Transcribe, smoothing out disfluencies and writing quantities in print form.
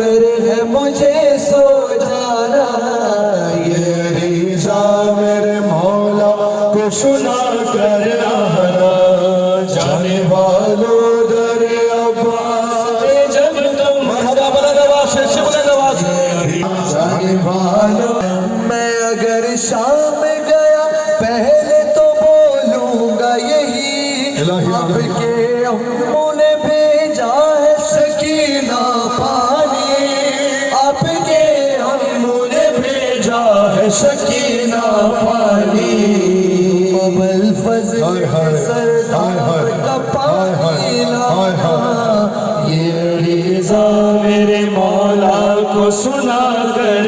کر ہے مجھے سو جانا، یہ رضا میرے مولا کو سنا کر آنا، جانے والوں در عباس جب تم مرحبا بلند آواز سے بلند آواز، جانے والوں میں اگر شام گیا پہلے تو بولوں گا یہی، آپ کے اموں نے بھیجا ہے سکینہ پانی، آپ کے اموں نے بھیجا ہے سکینہ پانی، بل فضل سردار کا پانی لانا، یہ رضا میرے مولا کو سنا کر